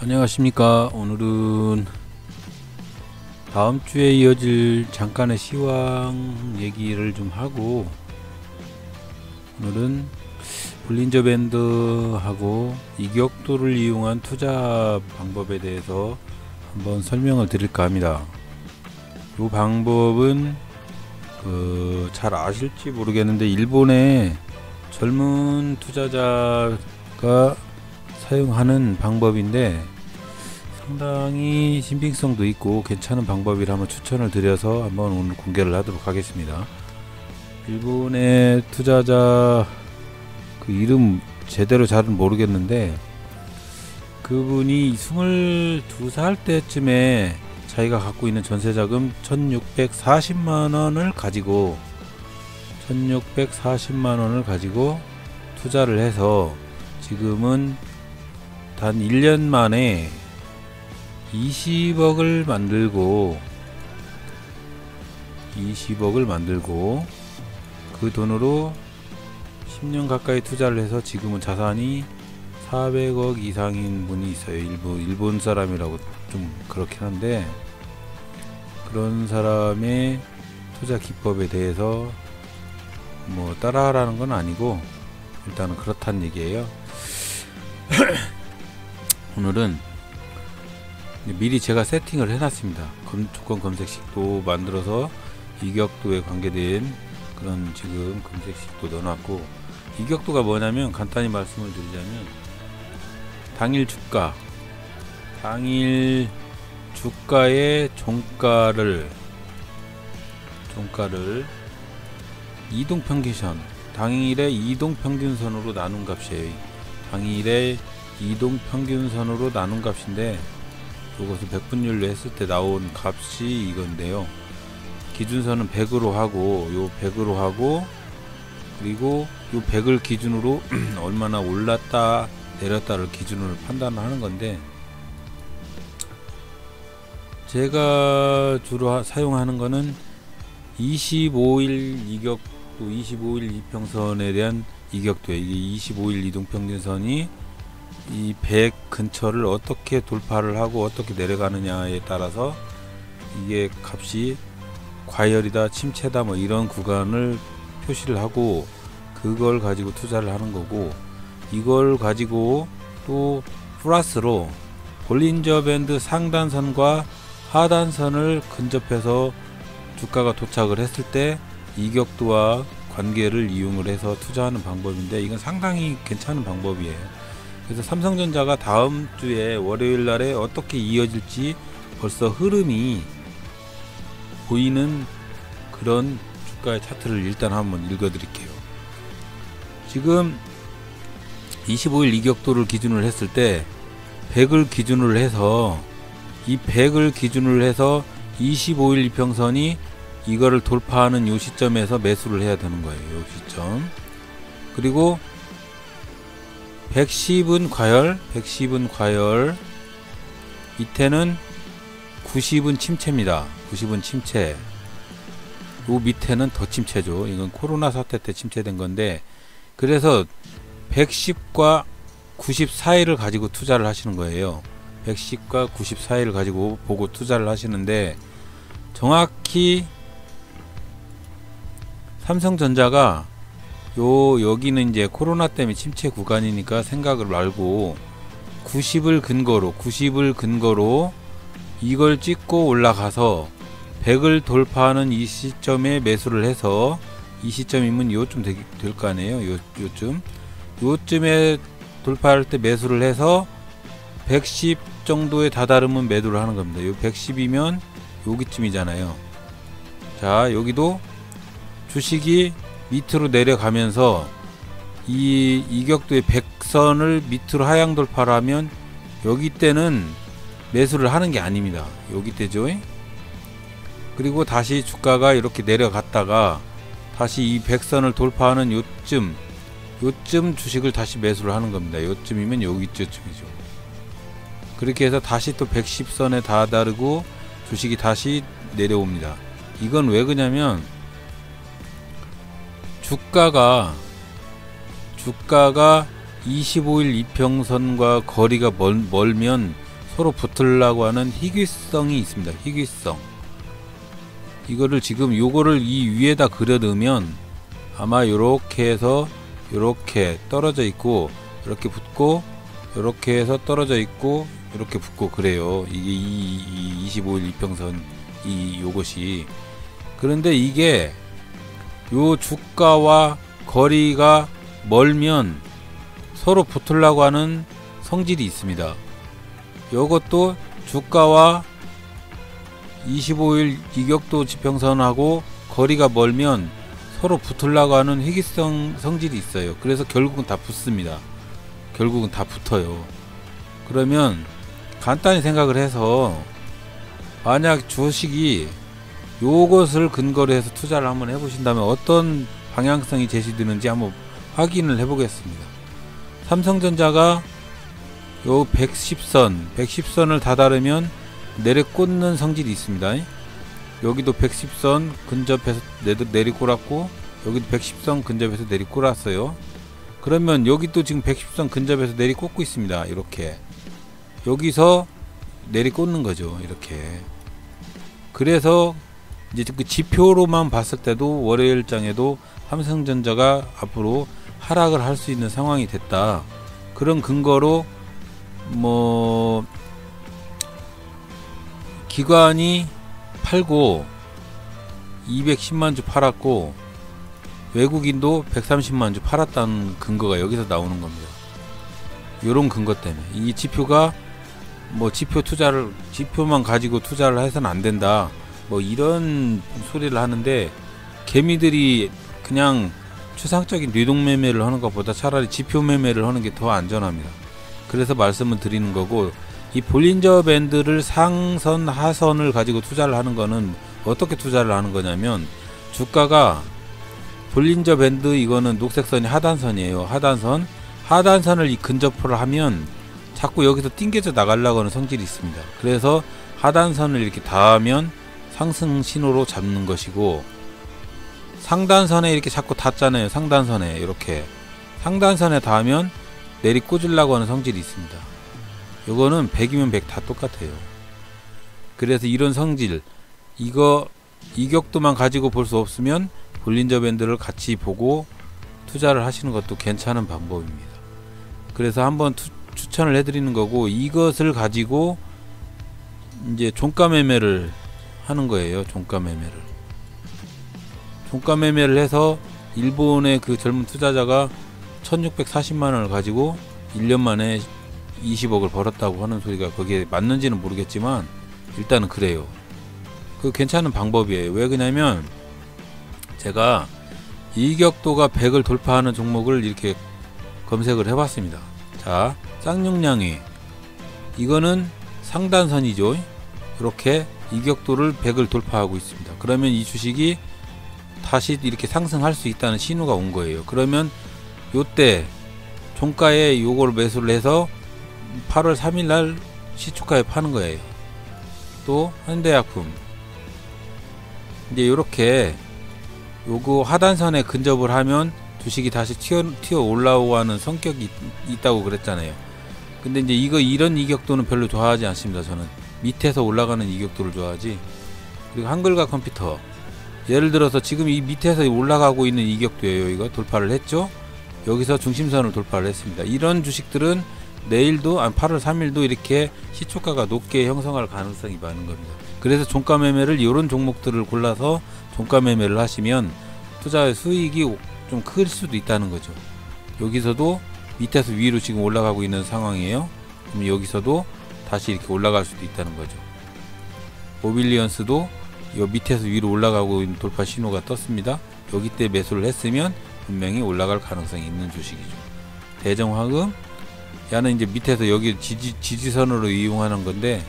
안녕하십니까. 오늘은 다음 주에 이어질 잠깐의 시황 얘기를 좀 하고, 오늘은 볼린저 밴드하고 이격도를 이용한 투자 방법에 대해서 한번 설명을 드릴까 합니다. 이 방법은 잘 아실지 모르겠는데, 일본의 젊은 투자자가 사용하는 방법인데 상당히 신빙성도 있고 괜찮은 방법이라 한번 추천을 드려서 한번 오늘 공개를 하도록 하겠습니다. 일본의 투자자 그 이름 제대로 잘은 모르겠는데, 그분이 22살 때쯤에 자기가 갖고 있는 전세자금 1640만원을 가지고 1640만원을 가지고 투자를 해서 지금은 단 1년 만에 20억을 만들고 그 돈으로 10년 가까이 투자를 해서 지금은 자산이 400억 이상인 분이 있어요. 일본 사람이라고 좀 그렇긴 한데, 그런 사람의 투자 기법에 대해서 뭐 따라하라는 건 아니고 일단은 그렇다는 얘기예요. 오늘은 미리 제가 세팅을 해놨습니다. 조건 검색식도 만들어서 이격도에 관계된 그런 지금 검색식도 넣어놨고, 이격도가 뭐냐면 간단히 말씀을 드리자면 당일 주가의 종가를 이동평균선, 당일의 이동평균선으로 나눈 값이에요. 당일의 이동평균선으로 나눈 값인데, 이것을 백분율로 했을 때 나온 값이 이건데요. 기준선은 100으로 하고, 그리고 요 100을 기준으로 얼마나 올랐다 내렸다를 기준으로 판단을 하는 건데, 제가 주로 사용하는 거는 25일 이격도, 25일 이평선에 대한 이격도예요. 이게 25일 이동평균선이 이 100 근처를 어떻게 돌파를 하고 어떻게 내려가느냐에 따라서 이게 값이 과열이다, 침체다, 뭐 이런 구간을 표시를 하고, 그걸 가지고 투자를 하는 거고, 이걸 가지고 또 플러스로 볼린저 밴드 상단선과 하단선을 근접해서 주가가 도착을 했을 때 이격도와 관계를 이용을 해서 투자하는 방법인데, 이건 상당히 괜찮은 방법이에요. 그래서 삼성전자가 다음 주에 월요일 날에 어떻게 이어질지 벌써 흐름이 보이는 그런 주가의 차트를 일단 한번 읽어 드릴게요. 지금 25일 이격도를 기준으로 했을 때 100을 기준으로 해서, 이 100을 기준으로 해서 25일 이평선이 이거를 돌파하는 요 시점에서 매수를 해야 되는 거예요. 요 시점. 그리고 110은 과열, 밑에는 90은 침체입니다. 90은 침체. 요 밑에는 더 침체죠. 이건 코로나 사태 때 침체된 건데, 그래서 110과 90 사이를 가지고 투자를 하시는 거예요. 110과 90 사이를 가지고 보고 투자를 하시는데, 정확히 삼성전자가 여기는 이제 코로나 때문에 침체 구간이니까 생각을 말고 90을 근거로 이걸 찍고 올라가서 100을 돌파하는 이 시점에 매수를 해서, 이 시점이면 요쯤 될 거 아니에요. 요쯤에 돌파할 때 매수를 해서 110 정도에 다다르면 매도를 하는 겁니다. 요 110이면 여기쯤이잖아요. 자, 여기도 주식이 밑으로 내려가면서 이 이격도의 100선을 밑으로 하향 돌파를 하면 여기 때는 매수를 하는 게 아닙니다. 여기 때죠. 그리고 다시 주가가 이렇게 내려갔다가 다시 이 100선을 돌파하는 요쯤 주식을 다시 매수를 하는 겁니다. 요쯤이면 여기쯤이죠. 그렇게 해서 다시 또 110선에 다다르고 주식이 다시 내려옵니다. 이건 왜 그러냐면, 주가가 25일 이평선과 거리가 멀면 서로 붙으려고 하는 희귀성이 있습니다. 희귀성. 이거를 지금 요거를 이 위에다 그려 넣으면 아마 요렇게 해서 요렇게 떨어져 있고 이렇게 붙고 요렇게 해서 떨어져 있고 이렇게 붙고 그래요. 이게 이 25일 이평선 요것이. 그런데 이게 요 주가와 거리가 멀면 서로 붙으려고 하는 성질이 있습니다. 요것도 주가와 25일 이격도 지평선하고 거리가 멀면 서로 붙으려고 하는 희귀성 성질이 있어요. 그래서 결국은 다 붙습니다. 결국은 다 붙어요. 그러면 간단히 생각을 해서 만약 주식이 요것을 근거로 해서 투자를 한번 해보신다면 어떤 방향성이 제시되는지 한번 확인을 해보겠습니다. 삼성전자가 요 110선을 다다르면 내리꽂는 성질이 있습니다. 여기도 110선 근접해서 내리꽂았고 여기도 110선 근접해서 내리꽂았어요. 그러면 여기도 지금 110선 근접해서 내리꽂고 있습니다. 이렇게 여기서 내리꽂는 거죠. 이렇게. 그래서 이제 그 지표로만 봤을 때도 월요일장에도 삼성전자가 앞으로 하락을 할 수 있는 상황이 됐다. 그런 근거로 뭐 기관이 팔고 210만 주 팔았고 외국인도 130만 주 팔았다는 근거가 여기서 나오는 겁니다. 요런 근거 때문에 이 지표가 뭐 지표만 가지고 투자를 해서는 안 된다. 뭐 이런 소리를 하는데 개미들이 그냥 추상적인 뇌동 매매를 하는 것보다 차라리 지표 매매를 하는 게 더 안전합니다. 그래서 말씀을 드리는 거고, 이 볼린저 밴드를 상선 하선을 가지고 투자를 하는 거는 어떻게 투자를 하는 거냐면, 주가가 볼린저 밴드 이거는 녹색선이 하단선이에요. 하단선을 이 근접을 하면 자꾸 여기서 띵겨져 나가려고 하는 성질이 있습니다. 그래서 하단선을 이렇게 닿으면 상승 신호로 잡는 것이고, 상단선에 이렇게 자꾸 닿잖아요. 상단선에 이렇게 상단선에 닿으면 내리꽂으려고 하는 성질이 있습니다. 요거는 100이면 100 다 똑같아요. 그래서 이런 성질, 이거 이격도만 가지고 볼 수 없으면 볼린저 밴드를 같이 보고 투자를 하시는 것도 괜찮은 방법입니다. 그래서 한번 추천을 해드리는 거고, 이것을 가지고 이제 종가 매매를 하는 거예요. 종가 매매를 해서 일본의 그 젊은 투자자가 1640만원을 가지고 1년 만에 20억을 벌었다고 하는 소리가 거기에 맞는지는 모르겠지만 일단은 그래요. 그 괜찮은 방법이에요. 왜 그러냐면 제가 이격도가 100을 돌파하는 종목을 이렇게 검색을 해봤습니다. 자, 쌍용량이 이거는 상단선이죠. 이렇게 이격도를 100을 돌파하고 있습니다. 그러면 이 주식이 다시 이렇게 상승할 수 있다는 신호가 온 거예요. 그러면 요때 종가에 요걸 매수를 해서 8월 3일날 시초가에 파는 거예요. 또 현대약품 이제 요렇게 요거 하단선에 근접을 하면 주식이 다시 튀어 올라오고 하는 성격이 있다고 그랬잖아요. 근데 이제 이런 이격도는 별로 좋아하지 않습니다. 저는 밑에서 올라가는 이격도를 좋아하지. 그리고 한글과 컴퓨터, 예를 들어서 지금 이 밑에서 올라가고 있는 이격도예요. 이거 돌파를 했죠. 여기서 중심선을 돌파를 했습니다. 이런 주식들은 내일도 8월 3일도 이렇게 시초가가 높게 형성할 가능성이 많은 겁니다. 그래서 종가 매매를 이런 종목들을 골라서 종가 매매를 하시면 투자의 수익이 좀 클 수도 있다는 거죠. 여기서도 밑에서 위로 지금 올라가고 있는 상황이에요. 그럼 여기서도 다시 이렇게 올라갈 수도 있다는 거죠. 모빌리언스도 요 밑에서 위로 올라가고 있는 돌파 신호가 떴습니다. 여기 때 매수를 했으면 분명히 올라갈 가능성이 있는 주식이죠. 대정화금 야는 이제 밑에서 여기 지지선으로 이용하는 건데,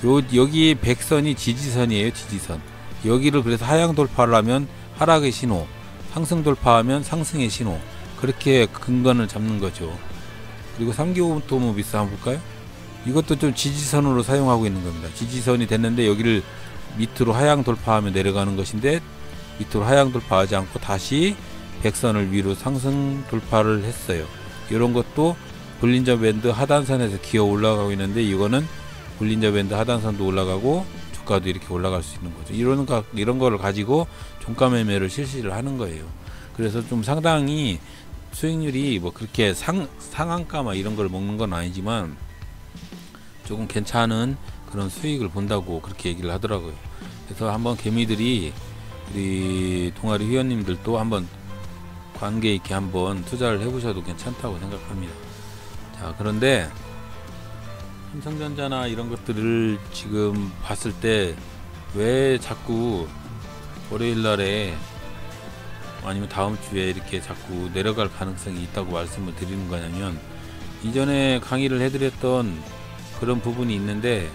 여기 100선이 지지선이에요. 지지선. 여기를 그래서 하향 돌파를 하면 하락의 신호, 상승 돌파하면 상승의 신호, 그렇게 근간을 잡는 거죠. 그리고 3기 오토모비스 한번 볼까요? 이것도 좀 지지선으로 사용하고 있는 겁니다. 지지선이 됐는데 여기를 밑으로 하향 돌파하면 내려가는 것인데, 밑으로 하향 돌파하지 않고 다시 100선을 위로 상승 돌파를 했어요. 이런 것도 볼린저 밴드 하단선에서 기어 올라가고 있는데, 이거는 볼린저 밴드 하단선도 올라가고 주가도 이렇게 올라갈 수 있는 거죠. 이런 거를 가지고 종가 매매를 실시를 하는 거예요. 그래서 좀 상당히 수익률이 뭐 그렇게 상한가 막 이런 걸 먹는 건 아니지만 조금 괜찮은 그런 수익을 본다고 그렇게 얘기를 하더라고요. 그래서 한번 개미들이 우리 동아리 회원님들도 한번 관계 있게 한번 투자를 해보셔도 괜찮다고 생각합니다. 자, 그런데 삼성전자나 이런 것들을 지금 봤을 때 왜 자꾸 월요일 날에 아니면 다음 주에 이렇게 자꾸 내려갈 가능성이 있다고 말씀을 드리는 거냐면, 이전에 강의를 해드렸던 그런 부분이 있는데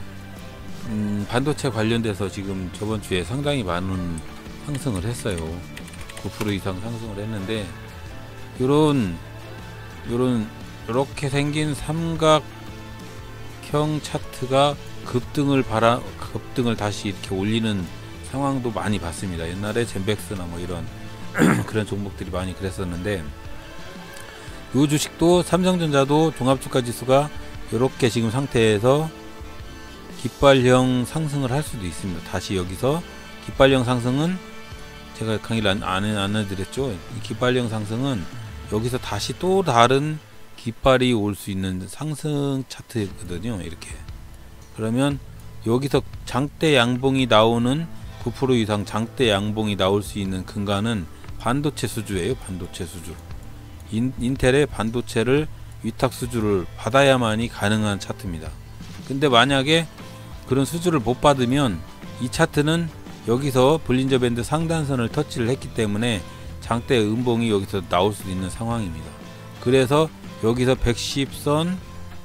반도체 관련돼서 지금 저번 주에 상당히 많은 상승을 했어요. 9% 이상 상승을 했는데, 요렇게 생긴 삼각형 차트가 급등을 다시 이렇게 올리는 상황도 많이 봤습니다. 옛날에 젠백스나 뭐 이런 그런 종목들이 많이 그랬었는데, 요 주식도 삼성전자도 종합주가지수가 이렇게 지금 상태에서 깃발형 상승을 할 수도 있습니다. 다시 여기서 깃발형 상승은 제가 강의를 안 해드렸죠. 이 깃발형 상승은 여기서 다시 또 다른 깃발이 올 수 있는 상승 차트거든요. 이렇게. 그러면 여기서 장대 양봉이 나오는 9% 이상 장대 양봉이 나올 수 있는 근간은 반도체 수주예요. 반도체 수주. 인텔의 반도체를 위탁 수주를 받아야만이 가능한 차트입니다. 근데 만약에 그런 수주를 못 받으면 이 차트는 여기서 볼린저 밴드 상단선을 터치를 했기 때문에 장대 음봉이 여기서 나올 수도 있는 상황입니다. 그래서 여기서 110선,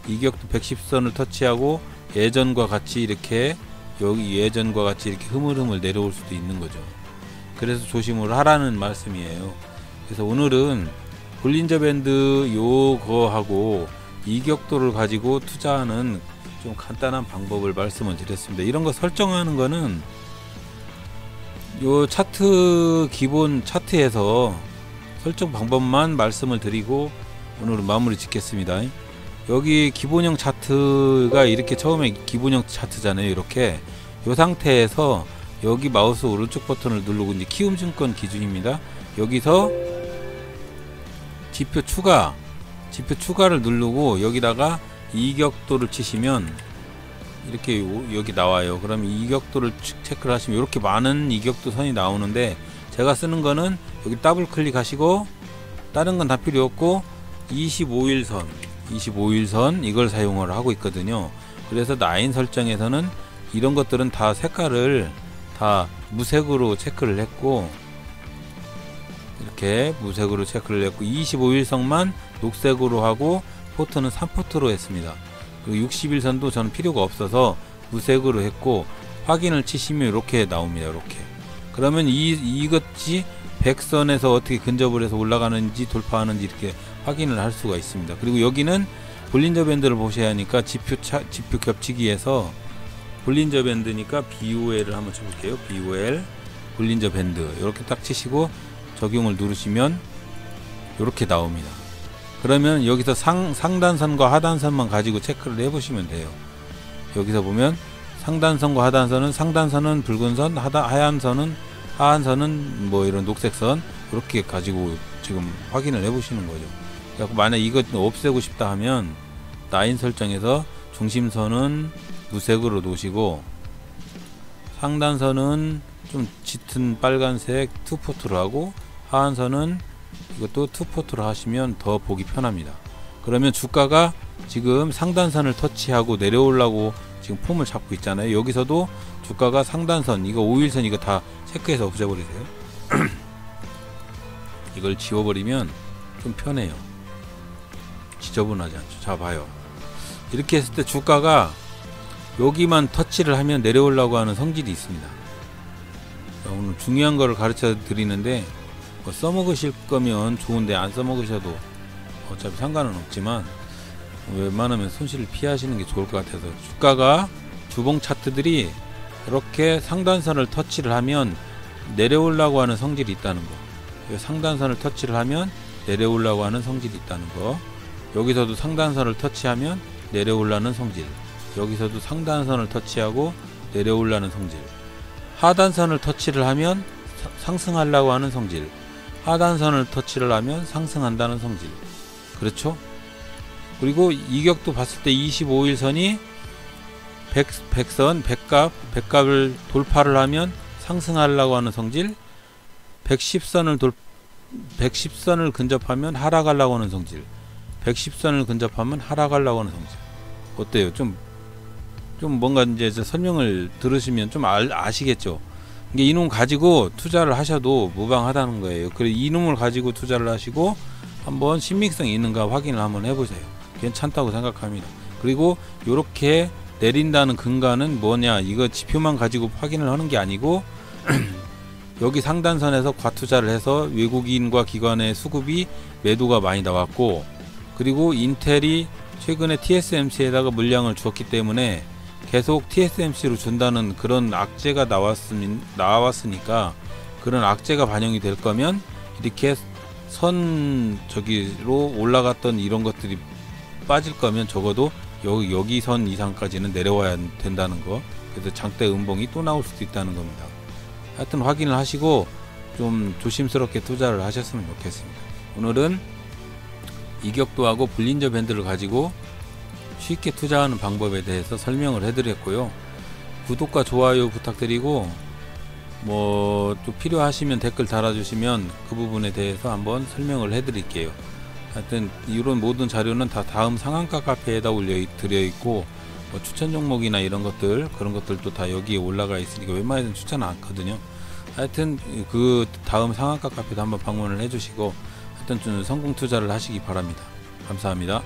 이격도 110선을 터치하고 예전과 같이 이렇게 흐물흐물 내려올 수도 있는 거죠. 그래서 조심을 하라는 말씀이에요. 그래서 오늘은 볼린저 밴드 요거하고 이격도를 가지고 투자하는 좀 간단한 방법을 말씀을 드렸습니다. 이런 거 설정하는 거는 요 차트 기본 차트에서 설정 방법만 말씀을 드리고 오늘은 마무리 짓겠습니다. 여기 기본형 차트가 이렇게 처음에 기본형 차트잖아요. 이렇게 요 상태에서 여기 마우스 오른쪽 버튼을 누르고 이제 키움증권 기준입니다. 여기서 지표 추가를 누르고 여기다가 이격도를 치시면 이렇게 여기 나와요. 그럼 이격도를 체크를 하시면 이렇게 많은 이격도 선이 나오는데, 제가 쓰는 거는 여기 더블 클릭하시고 다른 건 다 필요 없고 25일선 이걸 사용을 하고 있거든요. 그래서 라인 설정에서는 이런 것들은 다 색깔을 다 무색으로 체크를 했고, 이렇게 무색으로 체크를 했고 25일선만 녹색으로 하고 포트는 3포트로 했습니다. 그리고 60일선도 저는 필요가 없어서 무색으로 했고, 확인을 치시면 이렇게 나옵니다. 이렇게. 그러면 이것이 100선에서 어떻게 근접을 해서 올라가는지 돌파하는지 이렇게 확인을 할 수가 있습니다. 그리고 여기는 볼린저 밴드를 보셔야 하니까 지표 겹치기에서 볼린저 밴드니까 BOL을 한번 쳐볼게요. BOL 볼린저 밴드 이렇게 딱 치시고 적용을 누르시면 이렇게 나옵니다. 그러면 여기서 상단선과 하단선만 가지고 체크를 해보시면 돼요. 여기서 보면 상단선과 하단선은, 상단선은 붉은 선, 하한선은 뭐 이런 녹색 선, 이렇게 가지고 지금 확인을 해보시는 거죠. 그래서 만약 이것 없애고 싶다 하면 라인 설정에서 중심선은 무색으로 놓으시고 상단선은 좀 짙은 빨간색 투포트로 하고 하한선은 이것도 투포트로 하시면 더 보기 편합니다. 그러면 주가가 지금 상단선을 터치하고 내려오려고 지금 폼을 잡고 있잖아요. 여기서도 주가가 상단선, 이거 5일선 이거 다 체크해서 없애버리세요. 이걸 지워버리면 좀 편해요. 지저분하지 않죠. 자, 봐요. 이렇게 했을 때 주가가 여기만 터치를 하면 내려오려고 하는 성질이 있습니다. 자, 오늘 중요한 거를 가르쳐 드리는데 뭐 써먹으실 거면 좋은데 안 써먹으셔도 어차피 상관은 없지만 웬만하면 손실을 피하시는 게 좋을 것 같아서, 주가가 주봉 차트들이 이렇게 상단선을 터치를 하면 내려오려고 하는 성질이 있다는 거, 상단선을 터치를 하면 내려오려고 하는 성질이 있다는 거, 여기서도 상단선을 터치하면 내려오려는 성질, 여기서도 상단선을 터치하고 내려오려는 성질, 하단선을 터치를 하면 상승하려고 하는 성질, 하단선을 터치를 하면 상승한다는 성질. 그렇죠? 그리고 이격도 봤을 때 25일선이 100값을 돌파를 하면 상승하려고 하는 성질, 110선을 근접하면 하락하려고 하는 성질, 110선을 근접하면 하락하려고 하는 성질. 어때요? 좀 뭔가 이제 설명을 들으시면 좀 아시겠죠? 이게 이놈 가지고 투자를 하셔도 무방하다는 거예요. 그래서 이놈을 가지고 투자를 하시고 한번 신빙성이 있는가 확인을 한번 해보세요. 괜찮다고 생각합니다. 그리고 이렇게 내린다는 근거는 뭐냐, 이거 지표만 가지고 확인을 하는 게 아니고 여기 상단선에서 과투자를 해서 외국인과 기관의 수급이 매도가 많이 나왔고, 그리고 인텔이 최근에 TSMC에다가 물량을 주었기 때문에 계속 TSMC로 준다는 그런 악재가 나왔으니까 그런 악재가 반영이 될 거면 이렇게 저기로 올라갔던 이런 것들이 빠질 거면 적어도 여기 선 이상까지는 내려와야 된다는 거. 그래서 장대 음봉이 또 나올 수도 있다는 겁니다. 하여튼 확인을 하시고 좀 조심스럽게 투자를 하셨으면 좋겠습니다. 오늘은 이격도하고 볼린저 밴드를 가지고 쉽게 투자하는 방법에 대해서 설명을 해드렸고요. 구독과 좋아요 부탁드리고 뭐 또 필요하시면 댓글 달아주시면 그 부분에 대해서 한번 설명을 해드릴게요. 하여튼 이런 모든 자료는 다 다음 상한가 카페에다 올려드려 있고, 뭐 추천 종목이나 이런 것들, 그런 것들도 다 여기에 올라가 있으니까 웬만해서는 추천 않거든요. 하여튼 그 다음 상한가 카페도 한번 방문을 해주시고 하여튼 좀 성공 투자를 하시기 바랍니다. 감사합니다.